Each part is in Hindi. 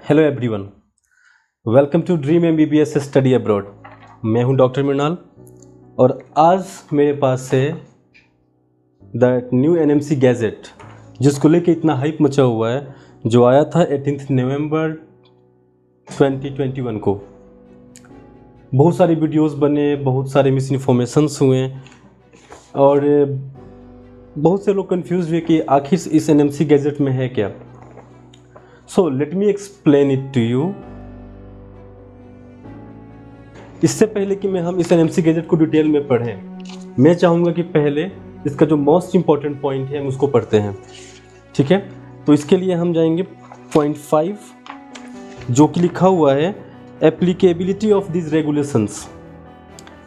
Hello everyone, welcome to dream MBBS study abroad. मैं हूं डॉक्टर मृणाल और आज मेरे पास है द न्यू एनएमसी गैजेट जिसको लेके इतना हाइप मचा हुआ है, जो आया था 18 नवंबर 2021 को। बहुत सारे वीडियोस बने, बहुत सारे मिस इन्फॉर्मेशंस हुए और बहुत से लोग कंफ्यूज हुए कि आखिर इस एनएमसी गैजेट में है क्या। So let me explain it to you। इससे पहले कि हम इस एनएमसी गैजेट को डिटेल में पढ़ें, मैं चाहूँगा कि पहले इसका जो मोस्ट इम्पॉर्टेंट पॉइंट है हम उसको पढ़ते हैं। ठीक है, तो इसके लिए हम जाएंगे पॉइंट 5, जो कि लिखा हुआ है एप्लीकेबिलिटी ऑफ दिस रेगुलेशंस,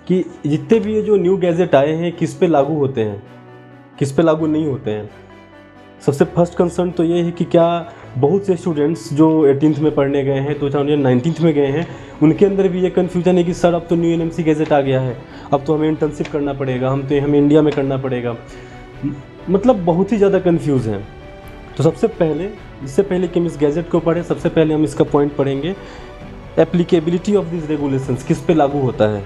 कि जितने भी ये जो न्यू गैजेट आए हैं किस पे लागू होते हैं, किस पे लागू नहीं होते हैं। सबसे फर्स्ट कंसर्न तो ये है कि क्या बहुत से स्टूडेंट्स जो 18th में पढ़ने गए हैं, 2019 में गए हैं, उनके अंदर भी ये कन्फ्यूजन है कि सर अब तो न्यू एनएमसी गैजेट आ गया है, अब तो हमें इंटर्नशिप करना पड़ेगा, हमें इंडिया में करना पड़ेगा। मतलब बहुत ही ज़्यादा कन्फ्यूज़ हैं। तो सबसे पहले, इससे पहले कि हम इस गैजेट को पढ़ें, सबसे पहले हम इसका पॉइंट पढ़ेंगे एप्लीकेबिलिटी ऑफ दिस रेगुलेशंस, किस पे लागू होता है।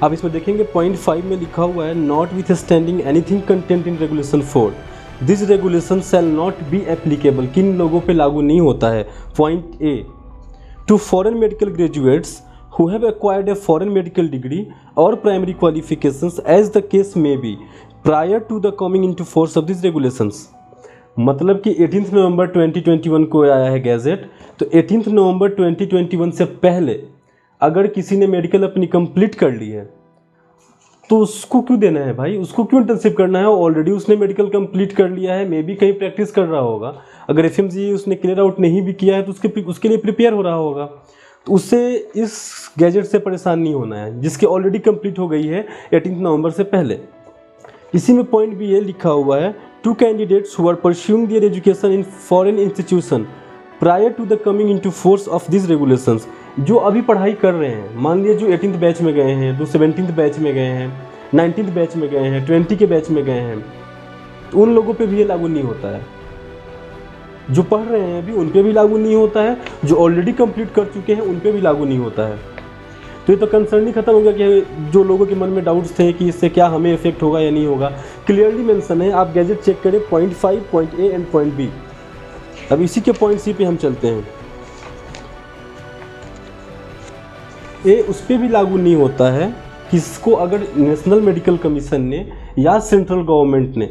आप इसमें देखेंगे पॉइंट 5 में लिखा हुआ है notwithstanding anything contained in regulation 4 this regulation shall not be applicable. किन लोगों पे लागू नहीं होता है। Point A, to foreign medical graduates who have acquired a foreign medical degree और primary qualifications as the case may be prior to the coming into force of this regulations. मतलब कि 18 नवंबर 2021 को आया है गैजेट, तो 18 नवंबर 2021 से पहले अगर किसी ने मेडिकल अपनी कंप्लीट कर ली है तो उसको क्यों देना है भाई, उसको क्यों इंटर्नशिप करना है। ऑलरेडी उसने मेडिकल कंप्लीट कर लिया है, मे बी कहीं प्रैक्टिस कर रहा होगा। अगर एफएमजी उसने क्लियर आउट नहीं भी किया है तो उसके लिए प्रिपेयर हो रहा होगा, तो उससे इस गैजेट से परेशान नहीं होना है जिसकी ऑलरेडी कंप्लीट हो गई है 18 नवंबर से पहले। इसी में पॉइंट भी ये लिखा हुआ है to candidates who are pursuing their education in foreign institution prior to the coming into force of this regulations. जो अभी पढ़ाई कर रहे हैं, मान लीजिए जो 18th बैच में गए हैं, जो 17th बैच में गए हैं, 19th बैच में गए हैं, 20 के बैच में गए हैं, तो उन लोगों पे भी ये लागू नहीं होता है। जो पढ़ रहे हैं अभी उन पे भी लागू नहीं होता है, जो ऑलरेडी कंप्लीट कर चुके हैं उन पे भी लागू नहीं होता है। तो ये तो कंसर्न ही खत्म हो गया कि जो लोगों के मन में डाउट्स थे कि इससे क्या हमें इफेक्ट होगा या नहीं होगा, क्लियरली मेंशन है। आप गैजेट चेक करें point 5, point A and point B. अब इसी के पॉइंट सी पे हम चलते हैं। ए उस पर भी लागू नहीं होता है किसको, अगर नेशनल मेडिकल कमीशन ने या सेंट्रल गवर्नमेंट ने,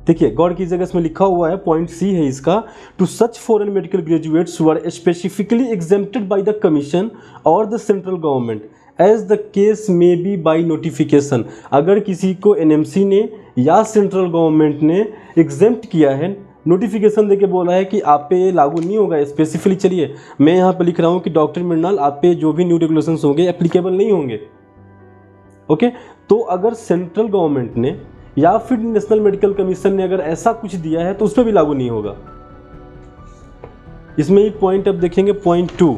देखिए गौर कीजिएगा इसमें लिखा हुआ है पॉइंट सी है इसका, to such foreign medical graduates who are specifically exempted by the commission और the central government as the case may be by notification. अगर किसी को एनएमसी ने या सेंट्रल गवर्नमेंट ने एग्जेम्प्ट किया है, नोटिफिकेशन देके बोला है कि आप पे ये लागू नहीं होगा स्पेसिफिकली, चलिए मैं यहाँ पे लिख रहा हूँ कि डॉक्टर मृणाल आप पे जो भी न्यू रेगुलेशंस होंगे एप्लीकेबल नहीं होंगे। ओके, तो अगर सेंट्रल गवर्नमेंट ने या फिर नेशनल मेडिकल कमीशन ने अगर ऐसा कुछ दिया है तो उस पर भी लागू नहीं होगा। इसमें ही पॉइंट अब देखेंगे point 2,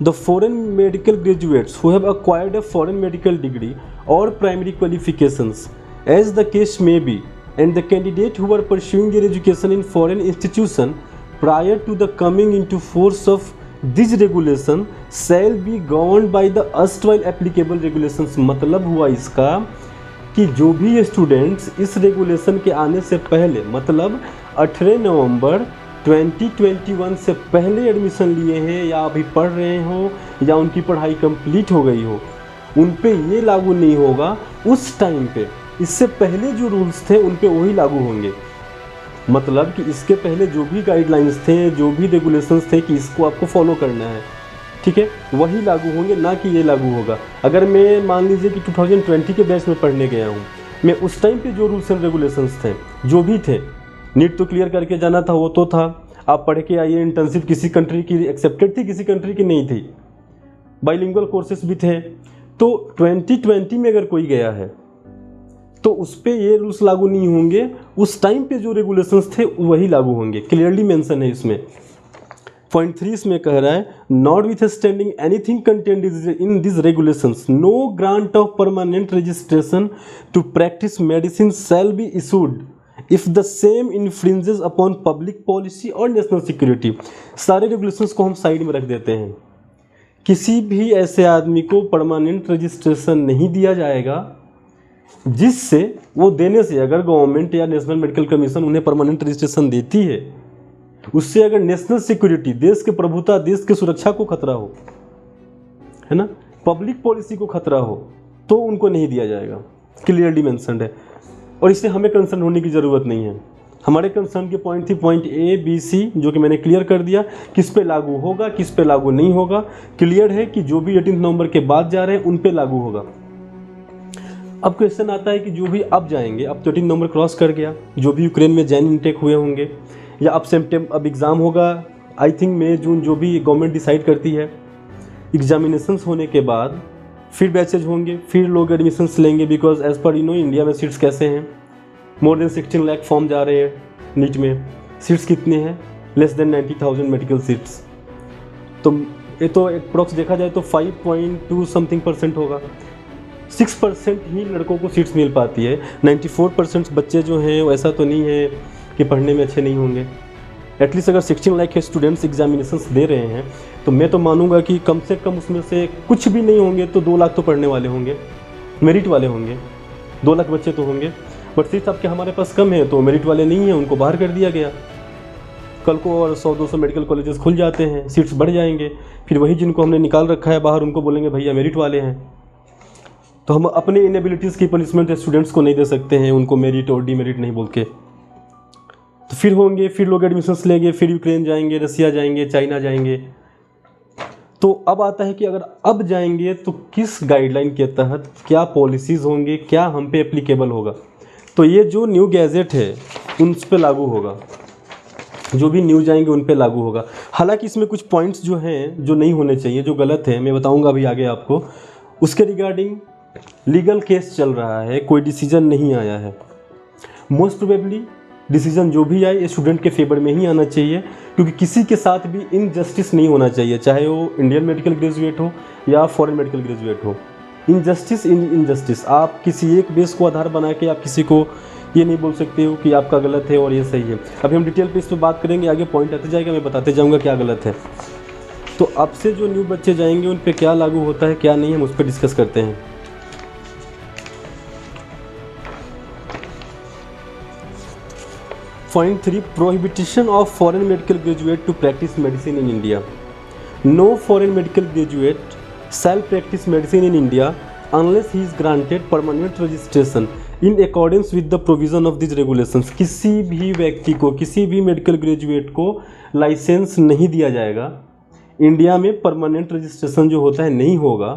the foreign medical graduates who have acquired a foreign medical degree और primary qualifications as the case may be and the candidate who are pursuing their education in foreign institution prior to the coming into force of this regulation shall be governed by the erstwhile applicable regulations। मतलब हुआ इसका कि जो भी स्टूडेंट्स इस रेगुलेशन के आने से पहले, मतलब 18 नवंबर 2021 से पहले एडमिशन लिए हैं या अभी पढ़ रहे हो या उनकी पढ़ाई कंप्लीट हो गई हो, उन पे ये लागू नहीं होगा। उस टाइम पे इससे पहले जो रूल्स थे उन पे वही लागू होंगे। मतलब कि इसके पहले जो भी गाइडलाइंस थे, जो भी रेगुलेशंस थे कि इसको आपको फॉलो करना है, ठीक है, वही लागू होंगे, ना कि ये लागू होगा। अगर मैं मान लीजिए कि 2020 के बैच में पढ़ने गया हूँ, मैं उस टाइम पे जो रूल्स एंड रेगुलेशंस थे जो भी थे, नीट तो क्लियर करके जाना था, वो तो था, आप पढ़ के आइए, इंटर्नशिप किसी कंट्री की एक्सेप्टेड थी, किसी कंट्री की नहीं थी, बाइलिंगुअल कोर्सेज भी थे। तो 2020 में अगर कोई गया है तो उस पर ये रूल्स लागू नहीं होंगे, उस टाइम पे जो रेगुलेशंस थे वही लागू होंगे, क्लियरली मेंशन है इसमें। पॉइंट 3 इसमें कह रहा है notwithstanding anything contained in this regulations no grant of permanent registration to practice medicine shall be issued if the same infringes upon public policy और नेशनल सिक्योरिटी। सारे रेगुलेशंस को हम साइड में रख देते हैं। किसी भी ऐसे आदमी को परमानेंट रजिस्ट्रेशन नहीं दिया जाएगा जिससे वो देने से, अगर गवर्नमेंट या नेशनल मेडिकल कमीशन उन्हें परमानेंट रजिस्ट्रेशन देती है, उससे अगर नेशनल सिक्योरिटी, देश की प्रभुता, देश की सुरक्षा को खतरा हो, है ना, पब्लिक पॉलिसी को खतरा हो, तो उनको नहीं दिया जाएगा। क्लियरली मेंशन्ड है। और इससे हमें कंसर्न होने की ज़रूरत नहीं है। हमारे कंसर्न के पॉइंट थी पॉइंट ए बी सी, जो कि मैंने क्लियर कर दिया। किस पे लागू होगा, किस पे लागू नहीं होगा, क्लियर है कि जो भी 18 नवंबर के बाद जा रहे हैं उन पे लागू होगा। अब क्वेश्चन आता है कि जो भी अब जाएंगे, अब 13 नवंबर क्रॉस कर गया, जो भी यूक्रेन में जैन इनटेक हुए होंगे, या अब सेप्टेम्बर, अब एग्ज़ाम होगा आई थिंक मई जून, जो भी गवर्नमेंट डिसाइड करती है। एग्जामिनेशंस होने के बाद फिर बैचेज होंगे, फिर लोग एडमिशन्स लेंगे, बिकॉज एज पर इंडिया में सीट्स कैसे हैं, मोर देन 16 लाख फॉर्म जा रहे हैं नीट में। सीट्स कितने हैं? Less than 90,000 medical seats. तो ये तो अप्रॉक्स देखा जाए तो 5.2 समथिंग % होगा। 6% ही लड़कों को सीट्स मिल पाती है। 94% बच्चे जो हैं वैसा तो नहीं है कि पढ़ने में अच्छे नहीं होंगे। एटलीस्ट अगर 16 लाख स्टूडेंट्स एग्जामिनेशंस दे रहे हैं तो मैं तो मानूंगा कि कम से कम उसमें से कुछ भी नहीं होंगे तो 2 लाख तो पढ़ने वाले होंगे, मेरिट वाले होंगे। 2 लाख बच्चे तो होंगे, बट सीट्स आपके हमारे पास कम है तो मेरिट वाले नहीं हैं, उनको बाहर कर दिया गया। कल को और 100-200 मेडिकल कॉलेजेस खुल जाते हैं, सीट्स बढ़ जाएंगे, फिर वही जिनको हमने निकाल रखा है बाहर उनको बोलेंगे भैया मेरिट वाले हैं। तो हम अपने इनएबिलिटीज़ की पनिशमेंट स्टूडेंट्स को नहीं दे सकते हैं, उनको मेरिट और डीमेरिट नहीं बोल के। तो फिर होंगे, फिर लोग एडमिशन्स लेंगे, फिर यूक्रेन जाएंगे, रसिया जाएंगे, चाइना जाएंगे। तो अब आता है कि अगर अब जाएंगे तो किस गाइडलाइन के तहत क्या पॉलिसीज़ होंगे, क्या हम पे एप्लीकेबल होगा। तो ये जो न्यू गैजेट है उन पर लागू होगा, जो भी न्यू जाएंगे उन पे लागू होगा। हालांकि इसमें कुछ पॉइंट्स जो हैं जो नहीं होने चाहिए, जो गलत है, मैं बताऊंगा अभी आगे आपको। उसके रिगार्डिंग लीगल केस चल रहा है, कोई डिसीजन नहीं आया है। मोस्ट प्रोबेबली डिसीजन जो भी आए स्टूडेंट के फेवर में ही आना चाहिए, क्योंकि किसी के साथ भी इनजस्टिस नहीं होना चाहिए, चाहे वो इंडियन मेडिकल ग्रेजुएट हो या फॉरेन मेडिकल ग्रेजुएट हो। इनजस्टिस आप किसी एक बेस को आधार बना के आप किसी को ये नहीं बोल सकते हो कि आपका गलत है और ये सही है। अभी हम डिटेल पे इस पर बात करेंगे, आगे पॉइंट आते जाएगा, मैं बताते जाऊँगा क्या गलत है। तो अब से जो न्यू बच्चे जाएंगे उन पर क्या लागू होता है क्या नहीं, हम उस पर डिस्कस करते हैं। Point 3, prohibition of foreign medical graduate to practice medicine in India. No foreign medical graduate shall practise medicine in India unless he is granted permanent registration in accordance with the provision of this regulations. किसी भी व्यक्ति को, किसी भी मेडिकल ग्रेजुएट को लाइसेंस नहीं दिया जाएगा, इंडिया में परमानेंट रजिस्ट्रेशन जो होता है नहीं होगा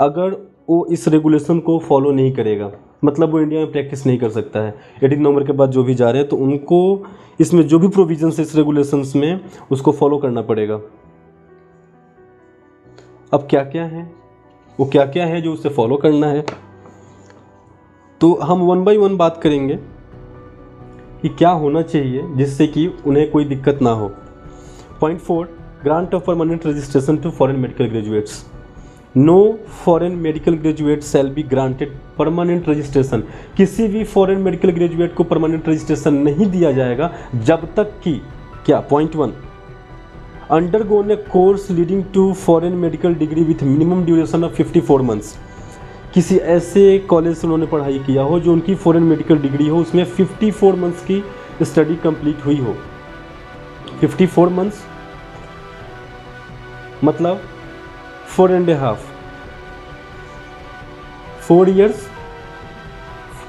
अगर वो इस रेगुलेशन को फॉलो नहीं करेगा। मतलब वो इंडिया में प्रैक्टिस नहीं कर सकता है। 18 नवंबर के बाद जो भी जा रहे हैं तो उनको इसमें जो भी प्रोविजंस है इस रेगुलेशंस में उसको फॉलो करना पड़ेगा। अब क्या क्या है, वो क्या क्या है जो उसे फॉलो करना है, तो हम 1 बाय 1 बात करेंगे कि क्या होना चाहिए जिससे कि उन्हें कोई दिक्कत ना हो। Point 4, grant of permanent registration to foreign medical graduates. No foreign medical graduate shall be granted permanent registration. किसी भी फॉरेन मेडिकल ग्रेजुएट को परमानेंट रजिस्ट्रेशन नहीं दिया जाएगा जब तक कि क्या, point 1, undergone a course leading to foreign medical degree with minimum duration of 54 months. किसी ऐसे कॉलेज से उन्होंने पढ़ाई किया हो जो उनकी फॉरेन मेडिकल डिग्री हो, उसमें 54 मंथ्स की स्टडी कंप्लीट हुई हो। 54 मंथ्स मतलब 4.5, 4 years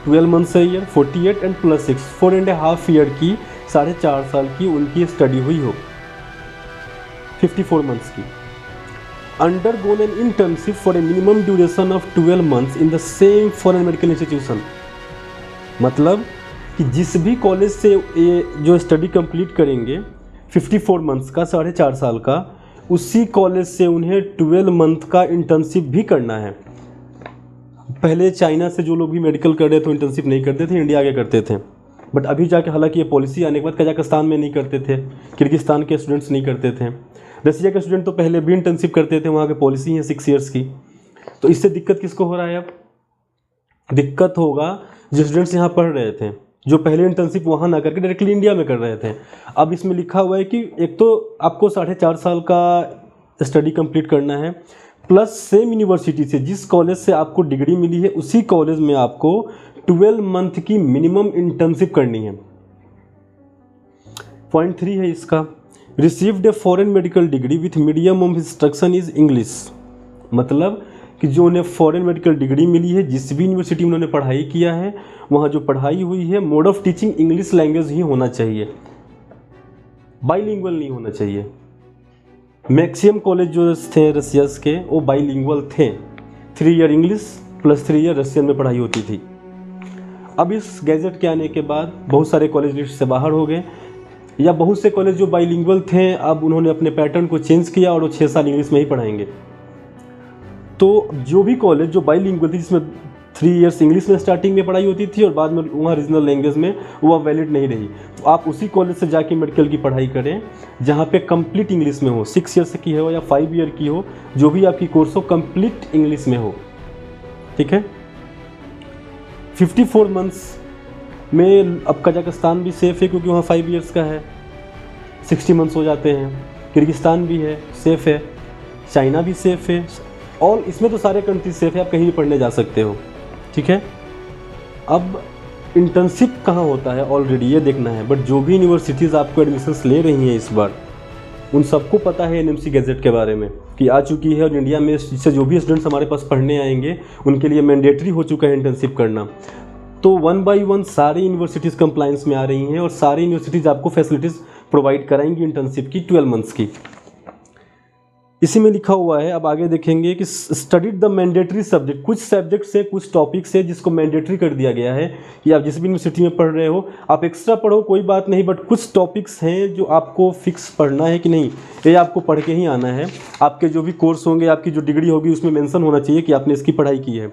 12 months a year, 48 and plus 6, 4.5 year की, 4.5 साल की उनकी स्टडी हुई हो 54 मंथ्स की। Undergone an internship for a minimum duration of 12 months in the same foreign medical institution. मतलब कि जिस भी कॉलेज से ये जो स्टडी कंप्लीट करेंगे 54 मंथ्स का, 4.5 साल का, उसी कॉलेज से उन्हें 12 मंथ का इंटर्नशिप भी करना है। पहले चाइना से जो लोग भी मेडिकल कर रहे थे इंटर्नशिप नहीं करते थे, इंडिया के करते थे। बट अभी जाके हालांकि ये पॉलिसी आने के बाद कजाकिस्तान में नहीं करते थे, किर्गिस्तान के स्टूडेंट्स नहीं करते थे, रसिया के स्टूडेंट तो पहले भी इंटर्नशिप करते थे, वहाँ की पॉलिसी है 6 years की। तो इससे दिक्कत किसको हो रहा है? अब दिक्कत होगा जो स्टूडेंट्स यहाँ पढ़ रहे थे जो पहले इंटर्नशिप वहाँ ना करके डायरेक्टली इंडिया में कर रहे थे। अब इसमें लिखा हुआ है कि एक तो आपको 4.5 साल का स्टडी कंप्लीट करना है, प्लस सेम यूनिवर्सिटी से जिस कॉलेज से आपको डिग्री मिली है उसी कॉलेज में आपको 12 मंथ की मिनिमम इंटर्नशिप करनी है। पॉइंट 3 है इसका, received A foreign medical degree with medium of instruction is English. मतलब कि जो उन्हें फॉरेन मेडिकल डिग्री मिली है, जिस भी यूनिवर्सिटी में उन्होंने पढ़ाई किया है, वहाँ जो पढ़ाई हुई है mode of teaching English language ही होना चाहिए, बाईलिंगुअल नहीं होना चाहिए। मैक्सिमम कॉलेज जो थे रसिया के वो बाईलिंगुअल थे, 3 year English plus 3 year Russian में पढ़ाई होती थी। अब इस गैजेट के आने के बाद बहुत सारे कॉलेज लिस्ट से बाहर हो गए, या बहुत से कॉलेज जो बाईलिंगुअल थे अब उन्होंने अपने पैटर्न को चेंज किया और वो 6 साल इंग्लिश में ही पढ़ाएंगे। तो जो भी कॉलेज जो बाईलिंगुअल थी, जिसमें 3 इयर्स इंग्लिश में स्टार्टिंग में पढ़ाई होती थी और बाद में वहाँ रीजनल लैंग्वेज में, वो अब वैलिड नहीं रही। तो आप उसी कॉलेज से जाके मेडिकल की पढ़ाई करें जहाँ पे कंप्लीट इंग्लिश में हो, 6 ईयर्स की हो या 5 ईयर की हो, जो भी आपकी कोर्स हो कंप्लीट इंग्लिश में हो। ठीक है। 54 मंथ्स में अब कजाकिस्तान भी सेफ़ है क्योंकि वहाँ 5 इयर्स का है, 60 मंथ्स हो जाते हैं। किर्गिस्तान भी है, सेफ़ है। चाइना भी सेफ़ है। और इसमें तो सारे कंट्री सेफ़ है, आप कहीं भी पढ़ने जा सकते हो। ठीक है। अब इंटर्नशिप कहाँ होता है ऑलरेडी ये देखना है, बट जो भी यूनिवर्सिटीज़ आपको एडमिशन्स ले रही हैं इस बार, उन सबको पता है एनएमसी गैजेट के बारे में कि आ चुकी है, और इंडिया में इससे जो भी स्टूडेंट्स हमारे पास पढ़ने आएंगे उनके लिए मैंडेटरी हो चुका है इंटर्नशिप करना। तो 1 बाई 1 सारी यूनिवर्सिटीज़ कंप्लाइंस में आ रही हैं और सारी यूनिवर्सिटीज़ आपको फैसिलिटीज़ प्रोवाइड कराएंगी इंटर्नशिप की 12 मंथ्स की। इसी में लिखा हुआ है, अब आगे देखेंगे कि स्टडीड द मैंडेटरी सब्जेक्ट, कुछ सब्जेक्ट से कुछ टॉपिक से जिसको मैंडेटरी कर दिया गया है कि आप जिस भी यूनिवर्सिटी में पढ़ रहे हो आप एक्स्ट्रा पढ़ो कोई बात नहीं, बट कुछ टॉपिक्स हैं जो आपको फिक्स पढ़ना है कि नहीं, ये आपको पढ़ के ही आना है। आपके जो भी कोर्स होंगे, आपकी जो डिग्री होगी उसमें मेंशन होना चाहिए कि आपने इसकी पढ़ाई की है।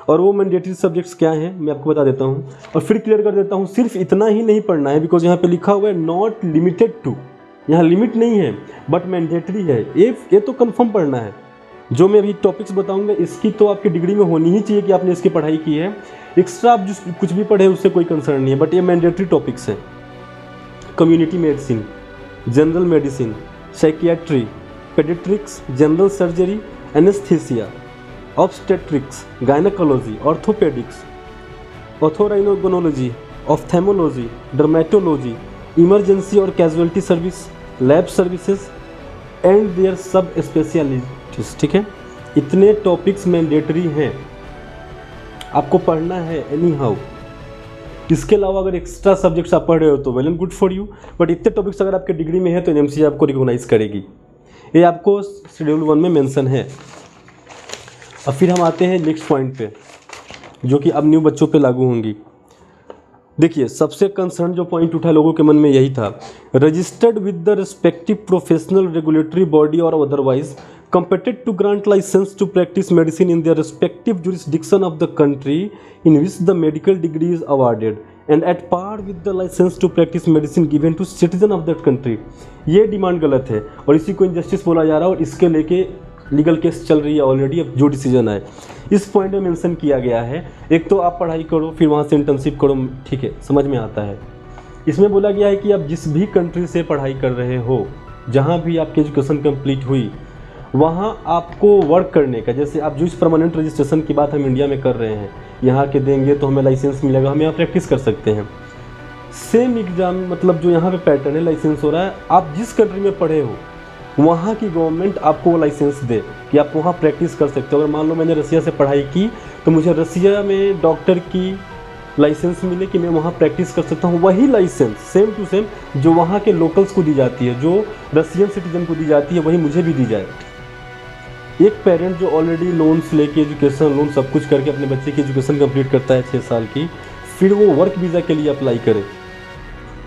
और वो मैंडेटरी सब्जेक्ट्स क्या हैं मैं आपको बता देता हूँ और फिर क्लियर कर देता हूँ। सिर्फ इतना ही नहीं पढ़ना है, बिकॉज यहाँ पे लिखा हुआ है नॉट लिमिटेड टू, यहाँ लिमिट नहीं है बट मैंडेटरी है। ये तो कंफर्म पढ़ना है। जो मैं अभी टॉपिक्स बताऊंगा इसकी तो आपकी डिग्री में होनी ही चाहिए कि आपने इसकी पढ़ाई की है। एक्स्ट्रा आप जिस कुछ भी पढ़े उससे कोई कंसर्न नहीं है, बट ये मैंडेटरी टॉपिक्स हैं। Community medicine, general medicine, psychiatry, paediatrics, general surgery, anaesthesia, obstetrics, gynaecology, orthopaedics, otorhinolaryngology, ophthalmology, dermatology, emergency और casualty service, lab services and their subspecialities. ठीक है। इतने टॉपिक्स मैंडेटरी हैं, आपको पढ़ना है एनी हाउ। इसके अलावा अगर एक्स्ट्रा सब्जेक्ट्स आप पढ़ रहे हो तो well and good for you, but इतने टॉपिक्स अगर आपके डिग्री में है तो एनएमसी आपको रिकॉग्नाइज करेगी। ये आपको शेड्यूल 1 में मेंशन है। अब फिर हम आते हैं नेक्स्ट पॉइंट पे, जो कि अब न्यू बच्चों पे लागू होंगी। देखिए, सबसे कंसर्न जो पॉइंट उठा लोगों के मन में यही था, registered with the respective professional regulatory body और otherwise competent to grant license to practice medicine in their respective jurisdiction of the country in which the medical degree is awarded and at par with the license to practice medicine given to citizen of that country। ये डिमांड गलत है और इसी को इनजस्टिस बोला जा रहा है और इसके लेके लीगल केस चल रही है ऑलरेडी। अब जो डिसीजन आए इस पॉइंट में मेंशन किया गया है। एक तो आप पढ़ाई करो फिर वहाँ से इंटर्नशिप करो, ठीक है, समझ में आता है। इसमें बोला गया है कि आप जिस भी कंट्री से पढ़ाई कर रहे हो, जहाँ भी आपकी एजुकेशन कंप्लीट हुई, वहाँ आपको वर्क करने का, जैसे आप जो इस परमानेंट रजिस्ट्रेशन की बात हम इंडिया में कर रहे हैं, यहाँ के देंगे तो हमें लाइसेंस मिलेगा, हम यहाँ प्रैक्टिस कर सकते हैं। सेम एग्जाम मतलब जो यहाँ पे पैटर्न है, लाइसेंस हो रहा है, आप जिस कंट्री में पढ़े हो वहाँ की गवर्नमेंट आपको वो लाइसेंस दे कि आप वहाँ प्रैक्टिस कर सकते हो। अगर मान लो मैंने रसिया से पढ़ाई की तो मुझे रसिया में डॉक्टर की लाइसेंस मिले कि मैं वहाँ प्रैक्टिस कर सकता हूँ, वही लाइसेंस सेम टू सेम जो वहाँ के लोकल्स को दी जाती है, जो रसियन सिटीजन को दी जाती है, वही मुझे भी दी जाए। एक पेरेंट जो ऑलरेडी लोन्स लेके एजुकेशन लोन सब कुछ करके अपने बच्चे की एजुकेशन कंप्लीट करता है 6 साल की, फिर वो वर्क वीज़ा के लिए अप्लाई करे।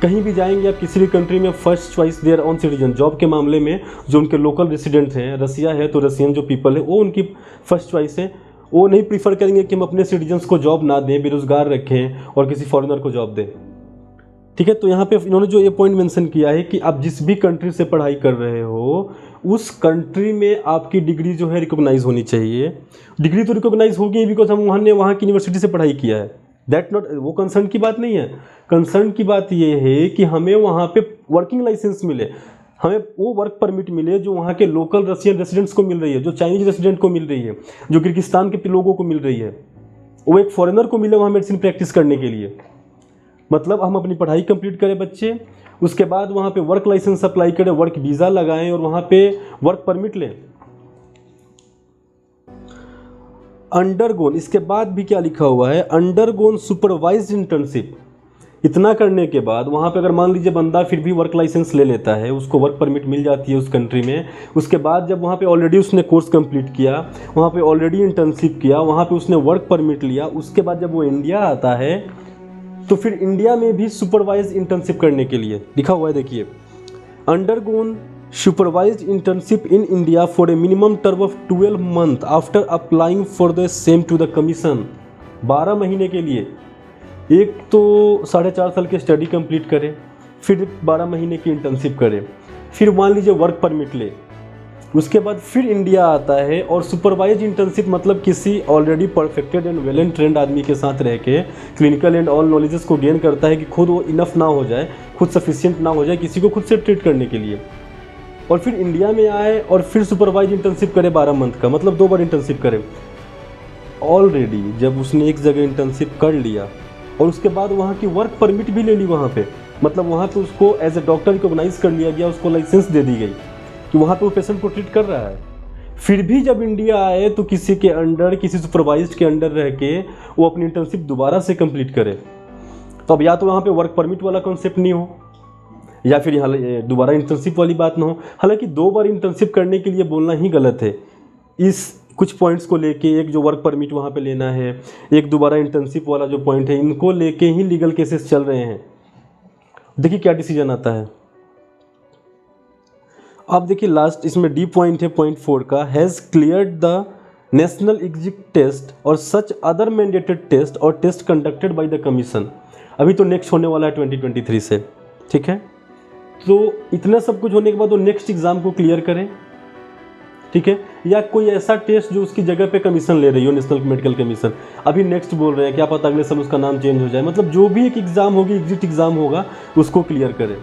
कहीं भी जाएंगे आप किसी भी कंट्री में, first choice their own citizen. Job के मामले में जो उनके लोकल रेसिडेंट हैं, रसिया है तो रसियन जो पीपल है वो उनकी फर्स्ट चॉइस है। वो नहीं प्रीफर करेंगे कि हम अपने सिटीजन्स को जॉब ना दें, बेरोज़गार रखें और किसी फॉरेनर को जॉब दें। ठीक है। तो यहाँ पे इन्होंने जो ये पॉइंट मेंशन किया है कि आप जिस भी कंट्री से पढ़ाई कर रहे हो उस कंट्री में आपकी डिग्री जो है रिकॉग्नाइज होनी चाहिए। डिग्री तो रिकॉग्नाइज होगी बिकॉज हम वहाँ की यूनिवर्सिटी से पढ़ाई किया है। दैट नॉट, वो कंसर्न की बात नहीं है। कंसर्न की बात ये है कि हमें वहाँ पे वर्किंग लाइसेंस मिले, हमें वो वर्क परमिट मिले जो वहाँ के लोकल रशियन रेसिडेंट्स को मिल रही है, जो चाइनीज रेसिडेंट को मिल रही है, जो किर्गिस्तान के लोगों को मिल रही है, वो एक फॉरेनर को मिले वहाँ मेडिसिन प्रैक्टिस करने के लिए। मतलब हम अपनी पढ़ाई कंप्लीट करें बच्चे, उसके बाद वहाँ पे वर्क लाइसेंस अप्लाई करें, वर्क वीज़ा लगाएं और वहाँ पे वर्क परमिट लें। अंडरगोन, इसके बाद भी क्या लिखा हुआ है, अंडरगोन सुपरवाइज्ड इंटर्नशिप। इतना करने के बाद वहाँ पे अगर मान लीजिए बंदा फिर भी वर्क लाइसेंस ले लेता है, उसको वर्क परमिट मिल जाती है उस कंट्री में, उसके बाद जब वहाँ पे ऑलरेडी उसने कोर्स कंप्लीट किया, वहाँ पे ऑलरेडी इंटर्नशिप किया, वहाँ पे उसने वर्क परमिट लिया, उसके बाद जब वो इंडिया आता है तो फिर इंडिया में भी सुपरवाइज इंटर्नशिप करने के लिए लिखा हुआ है, देखिए, undergone supervised internship in India for a minimum term of 12 months after applying for the same to the commission। 12 महीने के लिए, एक तो 4.5 साल की स्टडी कंप्लीट करे, फिर 12 महीने की इंटर्नशिप करे, फिर मान लीजिए वर्क परमिट ले, उसके बाद फिर इंडिया आता है और सुपरवाइज इंटर्नशिप मतलब किसी already perfected and well and trend आदमी के साथ रह के क्लिनिकल एंड ऑल नॉलेजेस को गेन करता है कि खुद वो इनफ ना हो जाए, खुद सफिशिएंट ना हो जाए किसी को खुद से ट्रीट करने के लिए, और फिर इंडिया में आए और फिर सुपरवाइज इंटर्नशिप करे 12 मंथ का, मतलब 2 बार इंटर्नशिप करे। ऑलरेडी जब उसने एक जगह इंटर्नशिप कर लिया और उसके बाद वहाँ की वर्क परमिट भी ले ली वहाँ पे, मतलब वहाँ पे उसको एज ए डॉक्टर रिकॉग्नाइज कर लिया गया, उसको लाइसेंस दे दी गई कि वहाँ पे वो पेशेंट को ट्रीट कर रहा है। फिर भी जब इंडिया आए तो किसी के अंडर, किसी सुपरवाइज के अंडर रह के वो अपनी इंटर्नशिप दोबारा से कंप्लीट करे, तो अब या तो वहाँ पे वर्क परमिट वाला कॉन्सेप्ट नहीं हो, या फिर यहाँ दोबारा इंटर्नशिप वाली बात ना हो। हालांकि 2 बार इंटर्नशिप करने के लिए बोलना ही गलत है, इस कुछ पॉइंट्स को लेके, एक जो वर्क परमिट वहाँ पे लेना है, एक दोबारा इंटर्नशिप वाला जो पॉइंट है, इनको लेके ही लीगल केसेस चल रहे हैं। देखिए क्या डिसीजन आता है। अब देखिए लास्ट इसमें डी पॉइंट है पॉइंट 4 का, has cleared the national exit test और सच अदर मैंडेटेड टेस्ट और test conducted by the commission. अभी तो नेक्स्ट होने वाला है 2023 से, ठीक है। तो इतना सब कुछ होने के बाद वो नेक्स्ट एग्ज़ाम को क्लियर करें, ठीक है, या कोई ऐसा टेस्ट जो उसकी जगह पे कमीशन ले रही हो, नेशनल मेडिकल कमीशन। अभी नेक्स्ट बोल रहे हैं, क्या पता अगले साल उसका नाम चेंज हो जाए। मतलब जो भी एक एग्ज़ाम होगी, एग्जिट एग्ज़ाम होगा, उसको क्लियर करें।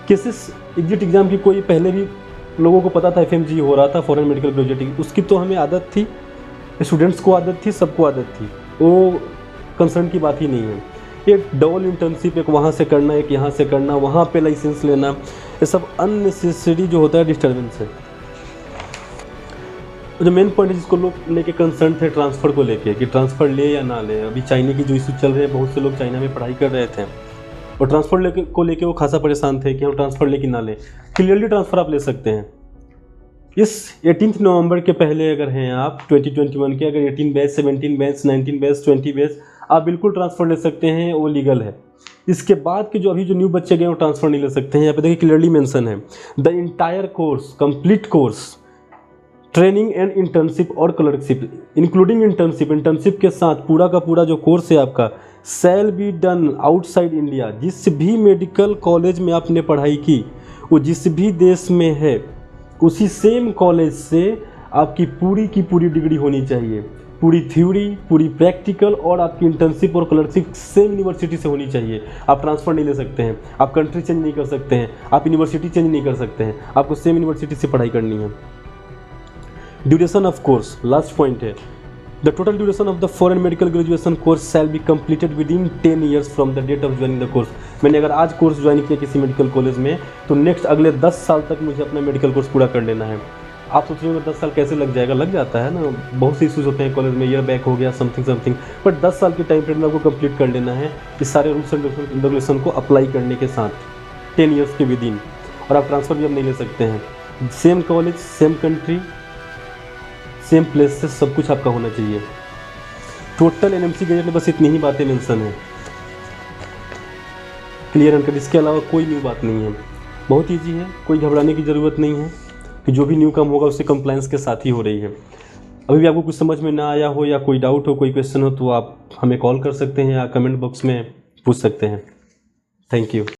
केसेस एग्जिट एग्ज़ाम की कोई पहले भी लोगों को पता था, FMG हो रहा था, फॉरेन मेडिकल ग्रेजुएट, उसकी तो हमें आदत थी, स्टूडेंट्स को आदत थी, सबको आदत थी, वो कंसर्न की बात ही नहीं है। एक डबल इंटर्नशिप, एक वहाँ से करना, एक यहाँ से करना, वहाँ पे लाइसेंस लेना, ये सब अननेसेसरी जो होता है डिस्टर्बेंस है। जो मेन पॉइंट है जिसको लोग लेके कंसर्न थे ट्रांसफ़र को लेके, कि ट्रांसफ़र ले या ना ले। अभी चाइना की जो इशू चल रहे हैं, बहुत से लोग चाइना में पढ़ाई कर रहे थे और ट्रांसफ़र को लेके वो खासा परेशान थे कि हम ट्रांसफ़र ले कि ना ले। क्लियरली ट्रांसफ़र आप ले सकते हैं। इस 18 नवंबर के पहले अगर हैं आप 2021 के, अगर 18 बैच, 17 बैच, 19 बैच, 20 बैच, आप बिल्कुल ट्रांसफ़र ले सकते हैं, वो लीगल है। इसके बाद के जो अभी जो न्यू बच्चे गए वो ट्रांसफ़र नहीं ले सकते हैं। यहाँ पे देखिए क्लियरली मेंशन है, the entire course, complete course, training and internship और क्लर्कशिप इंक्लूडिंग इंटर्नशिप, इंटर्नशिप के साथ पूरा का पूरा जो कोर्स है आपका, shall be done outside India. जिस भी मेडिकल कॉलेज में आपने पढ़ाई की, वो जिस भी देश में है, उसी सेम कॉलेज से आपकी पूरी की पूरी डिग्री होनी चाहिए, पूरी थ्योरी, पूरी प्रैक्टिकल, और आपकी इंटर्नशिप और क्लर्कशिप सेम यूनिवर्सिटी से होनी चाहिए। आप ट्रांसफ़र नहीं ले सकते हैं, आप कंट्री चेंज नहीं कर सकते हैं, आप यूनिवर्सिटी चेंज नहीं कर सकते हैं, आपको सेम यूनिवर्सिटी से पढ़ाई करनी है। Duration of course, last point है, the total duration of the foreign medical graduation course shall be completed within 10 years from the date of joining the course. मैंने अगर आज कोर्स ज्वाइन किया किसी मेडिकल कॉलेज में, तो नेक्स्ट अगले 10 साल तक मुझे अपना मेडिकल कोर्स पूरा कर लेना है। आप सोच रहे हो 10 साल कैसे लग जाएगा, लग जाता है ना, बहुत से इशूज़ होते हैं कॉलेज में, ईयर बैक हो गया, समथिंग, बट 10 साल के टाइम पीरियड में आपको कंप्लीट कर लेना है इस सारे रूल्स एंड रेगुलेशन को अप्लाई करने के साथ 10 ईयर्स के विद इन। और आप ट्रांसफ़र भी अब नहीं ले सकते हैं। Same college, same country, same place से सब कुछ आपका होना चाहिए। टोटल NMC गैजेट में बस इतनी ही बातें मेंशन है, क्लियर एंड कट। इसके अलावा कोई न्यू बात नहीं है, बहुत ईजी है, कोई घबराने की ज़रूरत नहीं है कि जो भी न्यू काम होगा उससे कंप्लायंस के साथ ही हो रही है। अभी भी आपको कुछ समझ में ना आया हो या कोई डाउट हो, कोई क्वेश्चन हो, तो आप हमें कॉल कर सकते हैं या कमेंट बॉक्स में पूछ सकते हैं। Thank you.